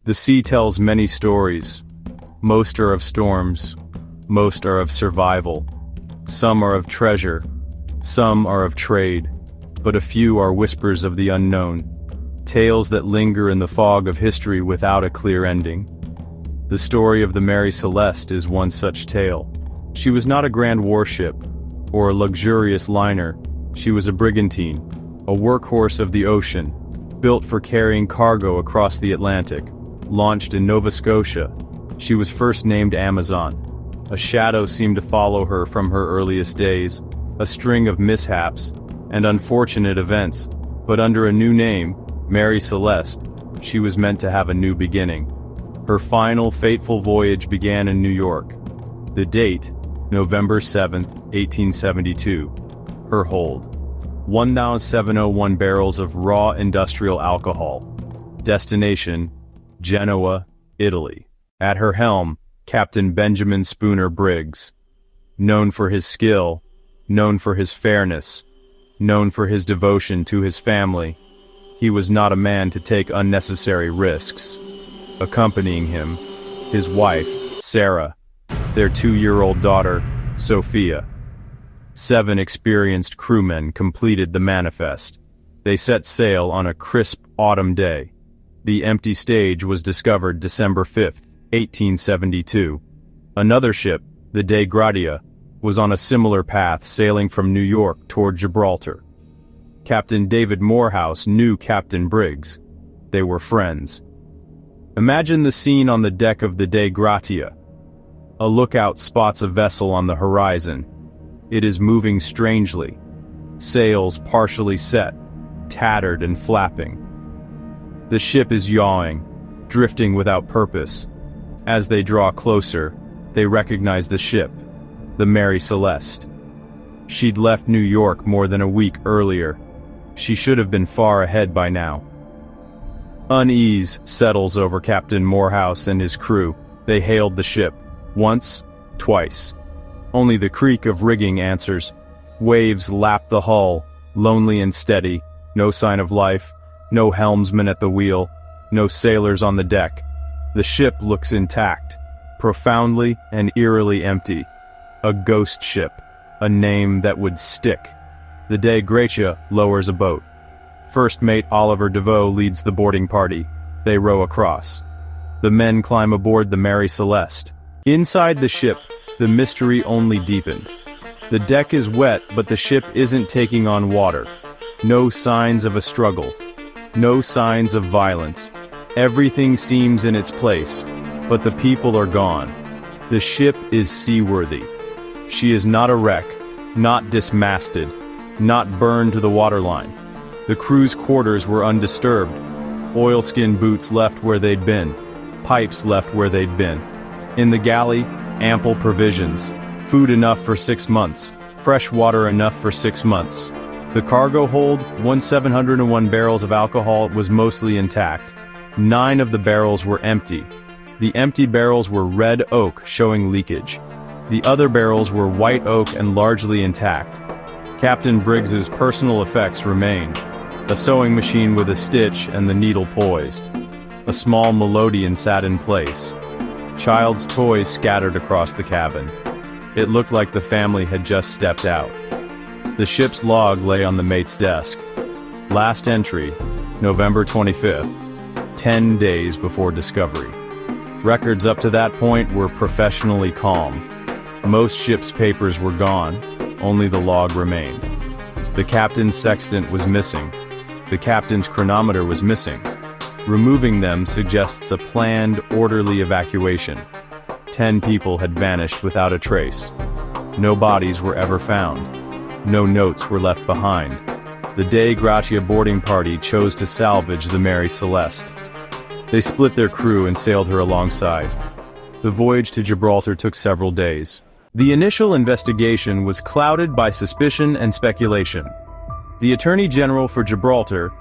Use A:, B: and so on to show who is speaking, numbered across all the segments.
A: The sea tells many stories. Most are of storms. Most are of survival. Some are of treasure. Some are of trade. But a few are whispers of the unknown. Tales that linger in the fog of history without a clear ending. The story of the Mary Celeste is one such tale. She was not a grand warship, or a luxurious liner. She was a brigantine, a workhorse of the ocean, built for carrying cargo across the Atlantic. Launched in Nova Scotia, she was first named Amazon. A shadow seemed to follow her from her earliest days, a string of mishaps and unfortunate events, but under a new name, Mary Celeste, she was meant to have a new beginning. Her final fateful voyage began in New York. The date, November 7, 1872. Her hold, 1,701 barrels of raw industrial alcohol. Destination, Genoa, Italy. At her helm, Captain Benjamin Spooner Briggs. Known for his skill, known for his fairness, known for his devotion to his family, he was not a man to take unnecessary risks. Accompanying him, his wife, Sarah, their 2-year-old daughter, Sophia. 7 experienced crewmen completed the manifest. They set sail on a crisp autumn day. The empty stage was discovered December 5, 1872. Another ship, the Dei Gratia, was on a similar path sailing from New York toward Gibraltar. Captain David Morehouse knew Captain Briggs. They were friends. Imagine the scene on the deck of the Dei Gratia. A lookout spots a vessel on the horizon. It is moving strangely. Sails partially set, tattered and flapping. The ship is yawing, drifting without purpose. As they draw closer, they recognize the ship, the Mary Celeste. She'd left New York more than a week earlier. She should have been far ahead by now. Unease settles over Captain Morehouse and his crew. They hailed the ship. Once, twice. Only the creak of rigging answers. Waves lap the hull, lonely and steady. No sign of life. No helmsman at the wheel. No sailors on the deck. The ship looks intact, profoundly and eerily empty. A ghost ship, a name that would stick. The Dei Gratia lowers a boat. First mate Oliver DeVoe leads the boarding party. They row across. The men climb aboard the Mary Celeste. Inside the ship, the mystery only deepened. The deck is wet, but the ship isn't taking on water. No signs of a struggle. No signs of violence. Everything seems in its place, but the people are gone. The ship is seaworthy. She is not a wreck, not dismasted, not burned to the waterline. The crew's quarters were undisturbed. Oilskin boots left where they'd been. Pipes left where they'd been. In the galley, ample provisions. Food enough for 6 months. Fresh water enough for 6 months. The cargo hold, 1,701 barrels of alcohol, was mostly intact. 9 of the barrels were empty. The empty barrels were red oak, showing leakage. The other barrels were white oak and largely intact. Captain Briggs's personal effects remained. A sewing machine with a stitch and the needle poised. A small melodeon sat in place. Child's toys scattered across the cabin. It looked like the family had just stepped out. The ship's log lay on the mate's desk. Last entry, November 25th, 10 days before discovery. Records up to that point were professionally calm. Most ship's papers were gone, only the log remained. The captain's sextant was missing. The captain's chronometer was missing. Removing them suggests a planned, orderly evacuation. 10 people had vanished without a trace. No bodies were ever found. No notes were left behind. The Dei Gratia boarding party chose to salvage the Mary Celeste. They split their crew and sailed her alongside. The voyage to Gibraltar took several days. The initial investigation was clouded by suspicion and speculation. The Attorney General for Gibraltar,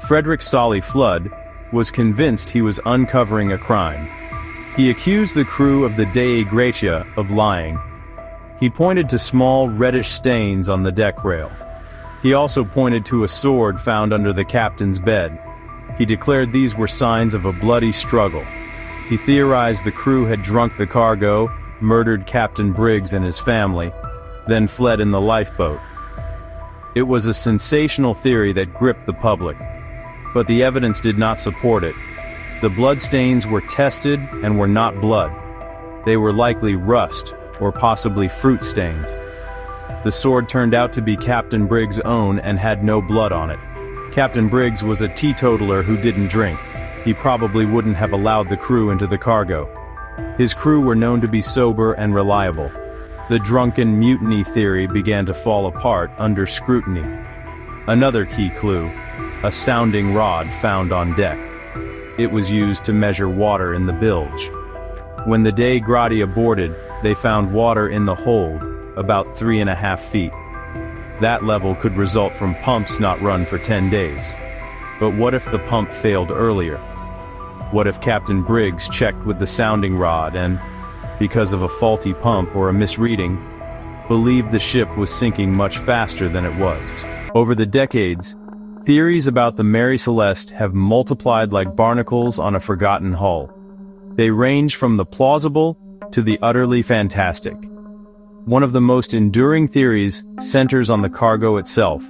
A: Frederick Solly Flood, was convinced he was uncovering a crime. He accused the crew of the Dei Gratia of lying. He pointed to small reddish stains on the deck rail. He also pointed to a sword found under the captain's bed. He declared these were signs of a bloody struggle. He theorized the crew had drunk the cargo, murdered Captain Briggs and his family, then fled in the lifeboat. It was a sensational theory that gripped the public, but the evidence did not support it. The bloodstains were tested and were not blood. They were likely rust, or possibly fruit stains. The sword turned out to be Captain Briggs' own and had no blood on it. Captain Briggs was a teetotaler who didn't drink. He probably wouldn't have allowed the crew into the cargo. His crew were known to be sober and reliable. The drunken mutiny theory began to fall apart under scrutiny. Another key clue: a sounding rod found on deck. It was used to measure water in the bilge. When the day Grady aborted, they found water in the hold, about 3.5 feet. That level could result from pumps not run for 10 days. But what if the pump failed earlier? What if Captain Briggs checked with the sounding rod and, because of a faulty pump or a misreading, believed the ship was sinking much faster than it was? Over the decades, theories about the Mary Celeste have multiplied like barnacles on a forgotten hull. They range from the plausible to the utterly fantastic. One of the most enduring theories centers on the cargo itself,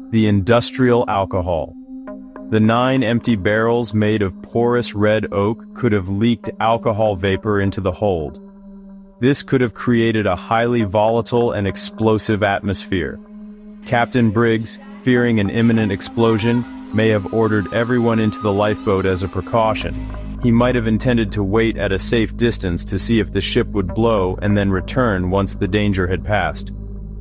A: the industrial alcohol. The 9 empty barrels made of porous red oak could have leaked alcohol vapor into the hold. This could have created a highly volatile and explosive atmosphere. Captain Briggs, fearing an imminent explosion, may have ordered everyone into the lifeboat as a precaution. He might have intended to wait at a safe distance to see if the ship would blow and then return once the danger had passed.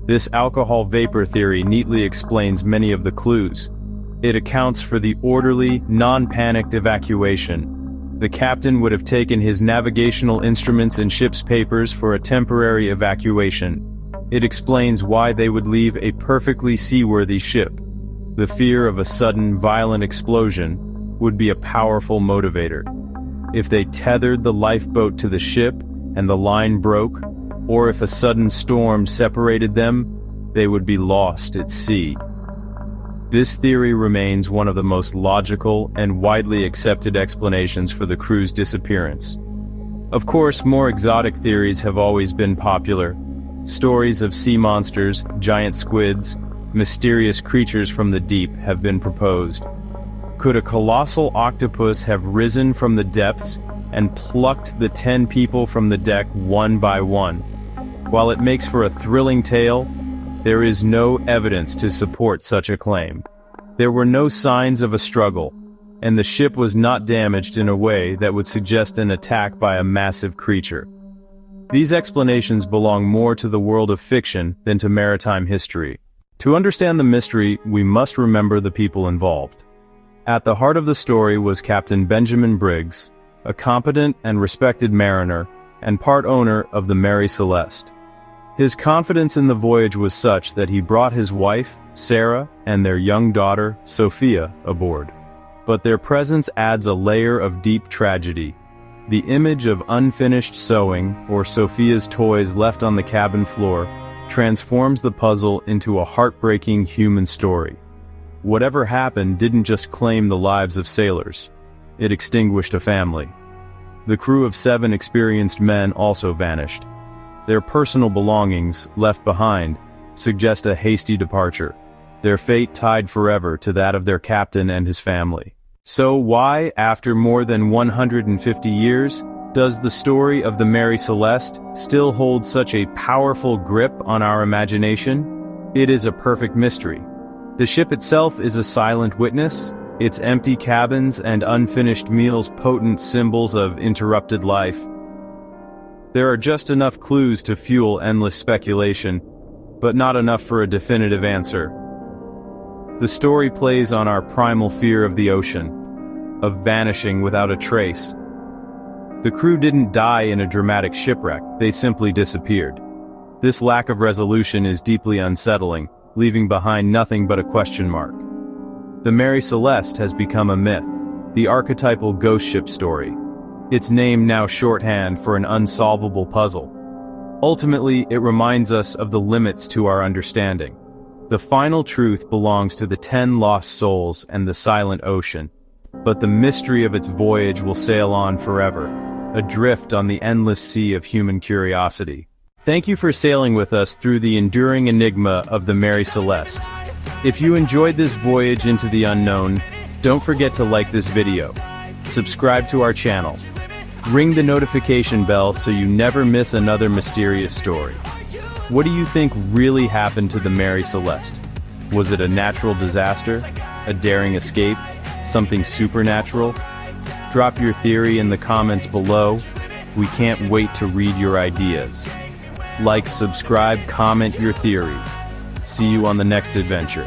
A: This alcohol vapor theory neatly explains many of the clues. It accounts for the orderly, non-panicked evacuation. The captain would have taken his navigational instruments and ship's papers for a temporary evacuation. It explains why they would leave a perfectly seaworthy ship. The fear of a sudden, violent explosion would be a powerful motivator. If they tethered the lifeboat to the ship and the line broke, or if a sudden storm separated them, they would be lost at sea. This theory remains one of the most logical and widely accepted explanations for the crew's disappearance. Of course, more exotic theories have always been popular. Stories of sea monsters, giant squids, mysterious creatures from the deep have been proposed. Could a colossal octopus have risen from the depths and plucked the 10 people from the deck one by one? While it makes for a thrilling tale, there is no evidence to support such a claim. There were no signs of a struggle, and the ship was not damaged in a way that would suggest an attack by a massive creature. These explanations belong more to the world of fiction than to maritime history. To understand the mystery, we must remember the people involved. At the heart of the story was Captain Benjamin Briggs, a competent and respected mariner, and part owner of the Mary Celeste. His confidence in the voyage was such that he brought his wife, Sarah, and their young daughter, Sophia, aboard. But their presence adds a layer of deep tragedy. The image of unfinished sewing, or Sophia's toys left on the cabin floor, transforms the puzzle into a heartbreaking human story. Whatever happened didn't just claim the lives of sailors. It extinguished a family. The crew of 7 experienced men also vanished. Their personal belongings, left behind, suggest a hasty departure, their fate tied forever to that of their captain and his family. So why, after more than 150 years, does the story of the Mary Celeste still hold such a powerful grip on our imagination? It is a perfect mystery. The ship itself is a silent witness, its empty cabins and unfinished meals potent symbols of interrupted life. There are just enough clues to fuel endless speculation, but not enough for a definitive answer. The story plays on our primal fear of the ocean, of vanishing without a trace. The crew didn't die in a dramatic shipwreck, they simply disappeared. This lack of resolution is deeply unsettling, leaving behind nothing but a question mark. The Mary Celeste has become a myth, the archetypal ghost ship story. Its name now shorthand for an unsolvable puzzle. Ultimately, it reminds us of the limits to our understanding. The final truth belongs to the 10 lost souls and the silent ocean. but the mystery of its voyage will sail on forever, adrift on the endless sea of human curiosity. Thank you for sailing with us through the enduring enigma of the Mary Celeste. If you enjoyed this voyage into the unknown, don't forget to like this video, subscribe to our channel, ring the notification bell so you never miss another mysterious story. What do you think really happened to the Mary Celeste? Was it a natural disaster? A daring escape? Something supernatural? Drop your theory in the comments below. We can't wait to read your ideas. Like, subscribe, comment your theory. See you on the next adventure.